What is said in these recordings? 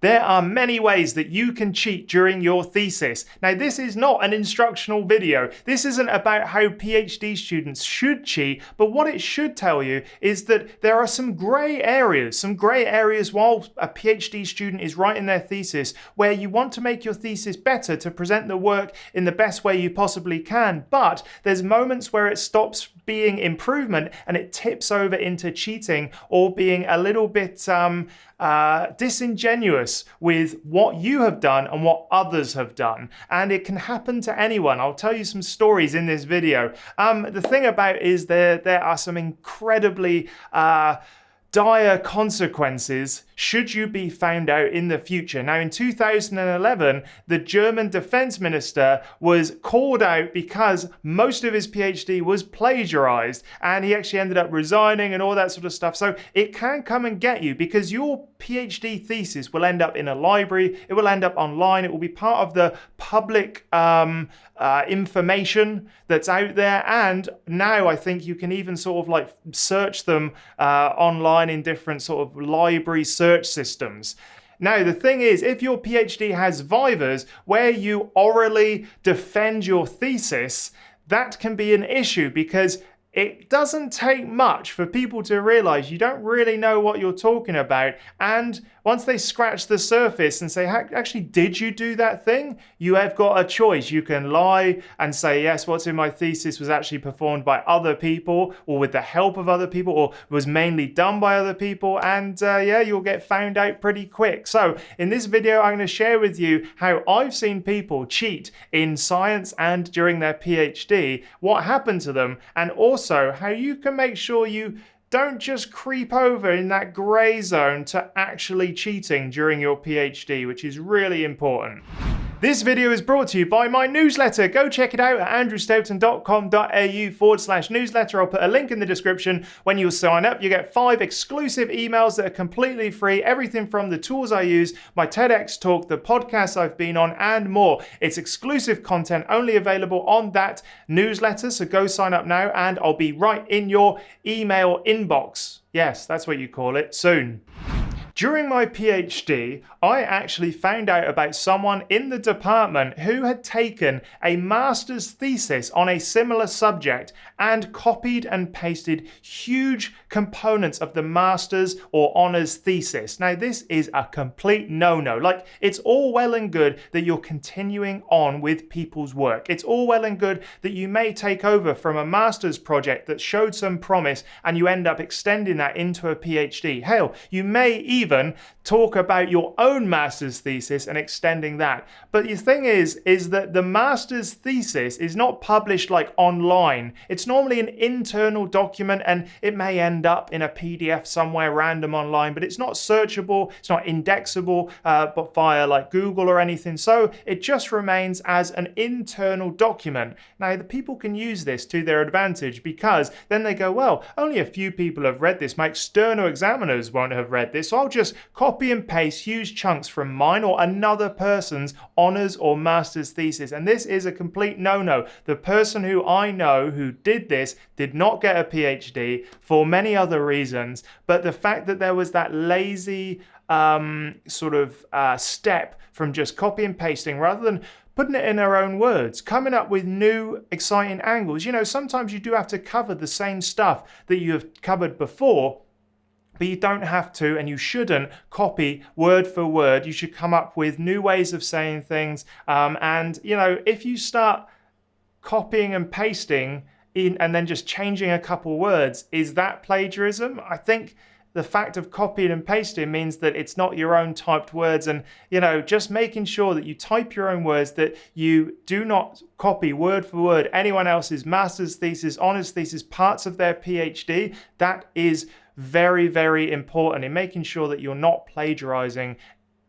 There are many ways that you can cheat during your thesis. Now, this is not an instructional video. This isn't about how PhD students should cheat, but what it should tell you is that there are some grey areas while a PhD student is writing their thesis, where you want to make your thesis better to present the work in the best way you possibly can, but there's moments where it stops being improvement and it tips over into cheating or being a little bit disingenuous with what you have done and what others have done. And it can happen to anyone. I'll tell you some stories in this video. The thing about is there are some incredibly dire consequences should you be found out in the future. Now, in 2011, the German defense minister was called out because most of his PhD was plagiarized, and he actually ended up resigning and all that sort of stuff. So it can come and get you, because your PhD thesis will end up in a library, it will end up online, it will be part of the public information that's out there, and now I think you can even sort of like search them online in different sort of library search systems. Now, the thing is, if your PhD has vivas where you orally defend your thesis, that can be an issue, because it doesn't take much for people to realize you don't really know what you're talking about. And once they scratch the surface and say, actually, did you do that thing? You have got a choice. You can lie and say, yes, what's in my thesis was actually performed by other people or with the help of other people or was mainly done by other people. And you'll get found out pretty quick. So in this video, I'm going to share with you how I've seen people cheat in science and during their PhD, what happened to them, and also how you can make sure you don't just creep over in that grey zone to actually cheating during your PhD, which is really important. This video is brought to you by my newsletter. Go check it out at andrewstourton.com.au/newsletter. I'll put a link in the description. When you sign up, you get 5 exclusive emails that are completely free. Everything from the tools I use, my TEDx talk, the podcasts I've been on, and more. It's exclusive content only available on that newsletter. So go sign up now and I'll be right in your email inbox. Yes, that's what you call it, soon. During my PhD, I actually found out about someone in the department who had taken a master's thesis on a similar subject and copied and pasted huge components of the master's or honours thesis. Now, this is a complete no-no. Like, it's all well and good that you're continuing on with people's work. It's all well and good that you may take over from a master's project that showed some promise and you end up extending that into a PhD. Hell, you may even talk about your own master's thesis and extending that. But the thing is that the master's thesis is not published like online. It's normally an internal document and it may end up in a PDF somewhere random online, but it's not searchable, it's not indexable but via like Google or anything. So it just remains as an internal document. Now, the people can use this to their advantage, because then they go, well, only a few people have read this. My external examiners won't have read this, so I'll just copy and paste huge chunks from mine or another person's honours or master's thesis. And this is a complete no-no. The person who I know who did this did not get a PhD for many other reasons, but the fact that there was that lazy step from just copy and pasting rather than putting it in their own words, coming up with new exciting angles. You know, sometimes you do have to cover the same stuff that you have covered before, but you don't have to, and you shouldn't copy word for word. You should come up with new ways of saying things. And, you know, if you start copying and pasting in and then just changing a couple words, is that plagiarism? I think the fact of copying and pasting means that it's not your own typed words, and, you know, just making sure that you type your own words, that you do not copy word for word anyone else's master's thesis, honours thesis, parts of their PhD. That is very, very important in making sure that you're not plagiarizing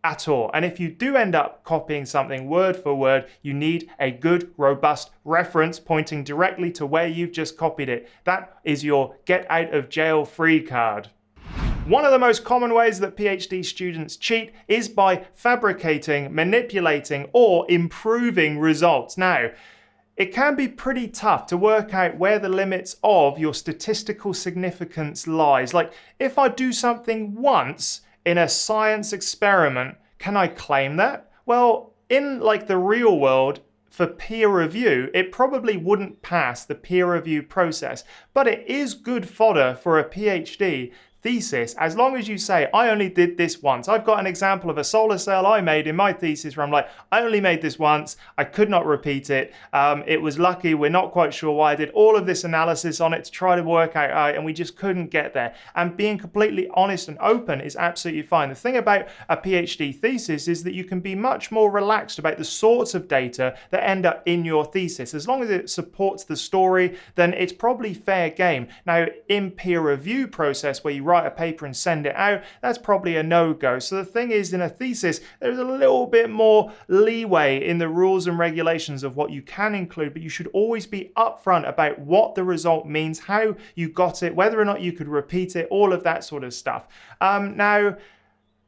at all. And if you do end up copying something word for word, you need a good, robust reference pointing directly to where you've just copied it. That is your get out of jail free card. One of the most common ways that PhD students cheat is by fabricating, manipulating, or improving results. Now, it can be pretty tough to work out where the limits of your statistical significance lies. Like, if I do something once in a science experiment, can I claim that? Well, in like the real world, for peer review, it probably wouldn't pass the peer review process, but it is good fodder for a PhD thesis, as long as you say, I only did this once. I've got an example of a solar cell I made in my thesis where I'm like, I only made this once, I could not repeat it. It was lucky, we're not quite sure why. I did all of this analysis on it to try to work out, and we just couldn't get there. And being completely honest and open is absolutely fine. The thing about a PhD thesis is that you can be much more relaxed about the sorts of data that end up in your thesis. As long as it supports the story, then it's probably fair game. Now, in peer review process where you write a paper and send it out, that's probably a no-go. So the thing is, in a thesis, there's a little bit more leeway in the rules and regulations of what you can include, but you should always be upfront about what the result means, how you got it, whether or not you could repeat it, all of that sort of stuff. Now,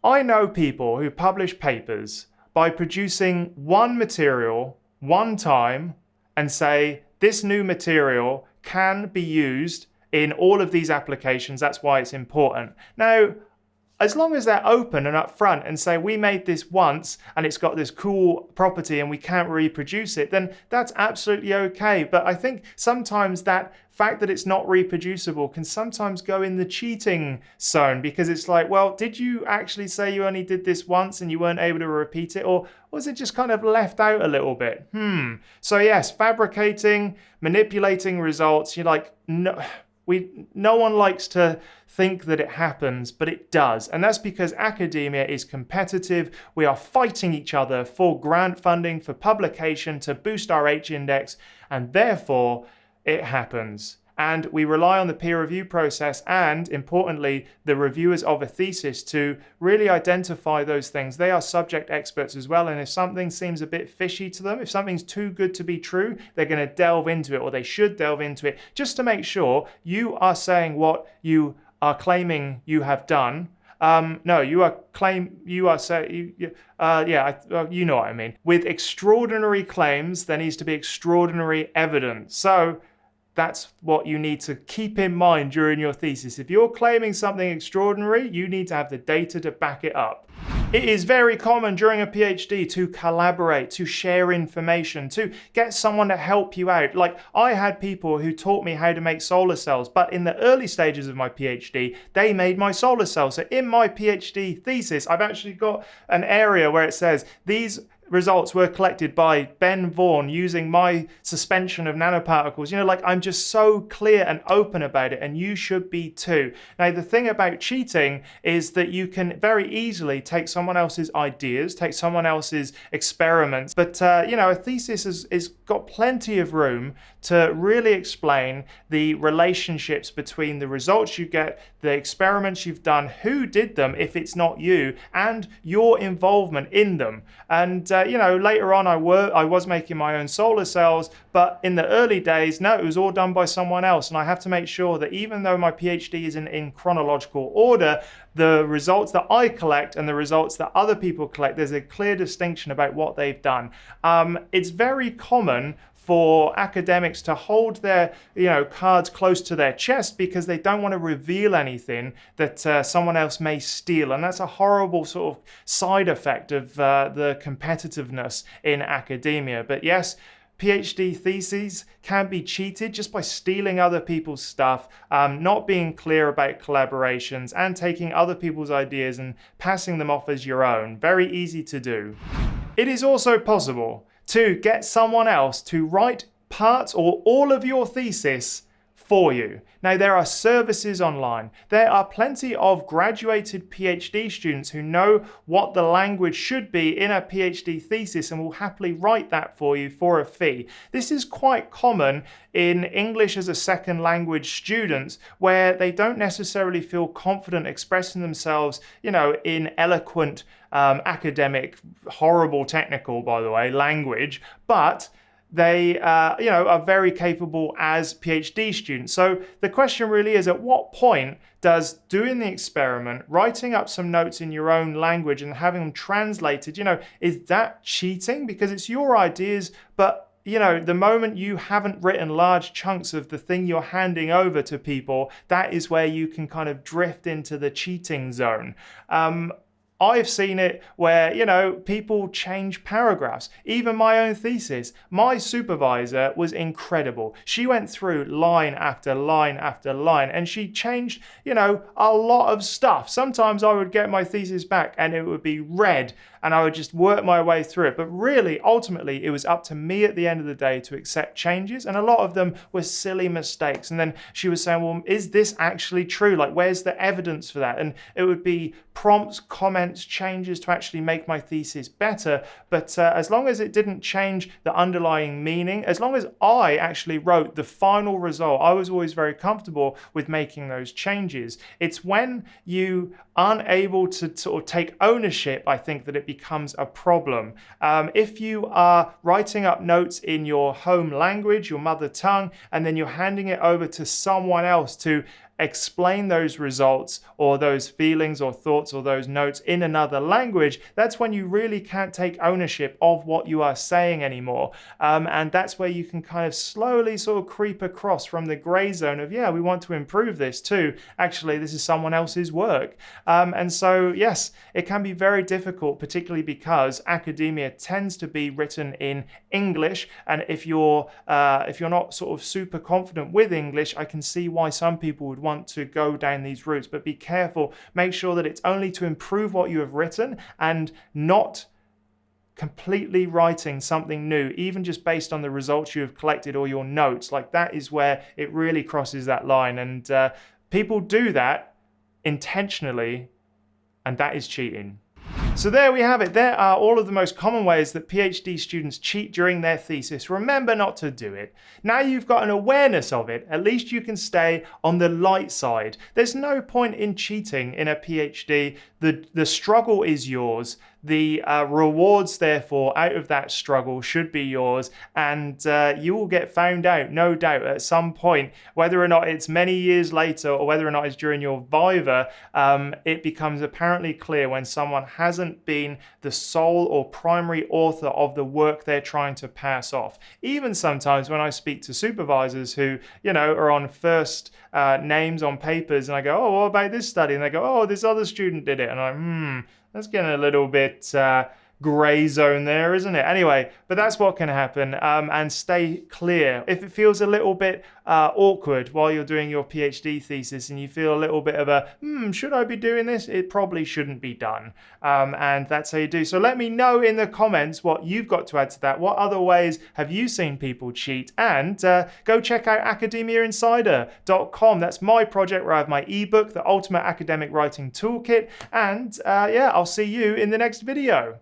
I know people who publish papers by producing one material one time and say, this new material can be used in all of these applications, that's why it's important. Now, as long as they're open and upfront and say, we made this once and it's got this cool property and we can't reproduce it, then that's absolutely okay. But I think sometimes that fact that it's not reproducible can sometimes go in the cheating zone, because it's like, well, did you actually say you only did this once and you weren't able to repeat it? Or was it just kind of left out a little bit? So yes, fabricating, manipulating results, you're like, no one likes to think that it happens, but it does. And that's because academia is competitive. We are fighting each other for grant funding, for publication, to boost our H-index, and therefore it happens. And we rely on the peer review process and, importantly, the reviewers of a thesis to really identify those things. They are subject experts as well, and if something seems a bit fishy to them, if something's too good to be true, they're going to delve into it, or they should delve into it, just to make sure you are saying what you are claiming you have done. No, you know what I mean. With extraordinary claims, there needs to be extraordinary evidence. So that's what you need to keep in mind during your thesis. If you're claiming something extraordinary, you need to have the data to back it up. It is very common during a PhD to collaborate, to share information, to get someone to help you out. Like, I had people who taught me how to make solar cells, but in the early stages of my PhD, they made my solar cells. So in my PhD thesis, I've actually got an area where it says, these results were collected by Ben Vaughan using my suspension of nanoparticles. You know, like, I'm just so clear and open about it, and you should be too. Now, the thing about cheating is that you can very easily take someone else's ideas, take someone else's experiments, but a thesis is got plenty of room to really explain the relationships between the results you get, the experiments you've done, who did them if it's not you, and your involvement in them. And later on I was making my own solar cells, but in the early days, no, it was all done by someone else. And I have to make sure that even though my PhD isn't in chronological order, the results that I collect and the results that other people collect, there's a clear distinction about what they've done. It's very common for academics to hold their cards close to their chest because they don't want to reveal anything that someone else may steal. And that's a horrible sort of side effect of the competitiveness in academia. But yes, PhD theses can be cheated just by stealing other people's stuff, not being clear about collaborations, and taking other people's ideas and passing them off as your own. Very easy to do. It is also possible to get someone else to write parts or all of your thesis for you. Now, there are services online. There are plenty of graduated PhD students who know what the language should be in a PhD thesis and will happily write that for you for a fee. This is quite common in English as a second language students, where they don't necessarily feel confident expressing themselves, in eloquent, academic, horrible technical, by the way, language, but they are very capable as PhD students. So the question really is, at what point does doing the experiment, writing up some notes in your own language and having them translated, is that cheating? Because it's your ideas, but the moment you haven't written large chunks of the thing you're handing over to people, that is where you can kind of drift into the cheating zone. I've seen it where, people change paragraphs. Even my own thesis, my supervisor was incredible. She went through line after line after line, and she changed, a lot of stuff. Sometimes I would get my thesis back and it would be red, and I would just work my way through it. But really, ultimately, it was up to me at the end of the day to accept changes, and a lot of them were silly mistakes. And then she was saying, well, is this actually true? Like, where's the evidence for that? And it would be prompts, comments, changes to actually make my thesis better. But as long as it didn't change the underlying meaning, as long as I actually wrote the final result, I was always very comfortable with making those changes. It's when you aren't able to sort of take ownership, I think, that it becomes a problem. If you are writing up notes in your home language, your mother tongue, and then you're handing it over to someone else to explain those results or those feelings or thoughts or those notes in another language, that's when you really can't take ownership of what you are saying anymore. And that's where you can kind of slowly sort of creep across from the gray zone of, we want to improve this too. Actually, this is someone else's work. And so, yes, it can be very difficult, particularly because academia tends to be written in English. And if you're not sort of super confident with English, I can see why some people would want to go down these routes. But be careful. Make sure that it's only to improve what you have written and not completely writing something new, even just based on the results you have collected or your notes. Like, that is where it really crosses that line. And people do that intentionally, and that is cheating. So there we have it. There are all of the most common ways that PhD students cheat during their thesis. Remember not to do it. Now you've got an awareness of it, at least you can stay on the light side. There's no point in cheating in a PhD. The struggle is yours. The rewards, therefore, out of that struggle should be yours, and you will get found out, no doubt, at some point. Whether or not it's many years later or whether or not it's during your viva, it becomes apparently clear when someone hasn't been the sole or primary author of the work they're trying to pass off. Even sometimes when I speak to supervisors who, are on first names on papers, and I go, oh, what about this study? And they go, oh, this other student did it. And I'm that's getting a little bit gray zone there, isn't it? Anyway, but that's what can happen, and stay clear. If it feels a little bit awkward while you're doing your PhD thesis and you feel a little bit of a, should I be doing this? It probably shouldn't be done. And that's how you do. So let me know in the comments what you've got to add to that. What other ways have you seen people cheat? And go check out academiainsider.com. That's my project where I have my ebook, The Ultimate Academic Writing Toolkit. And I'll see you in the next video.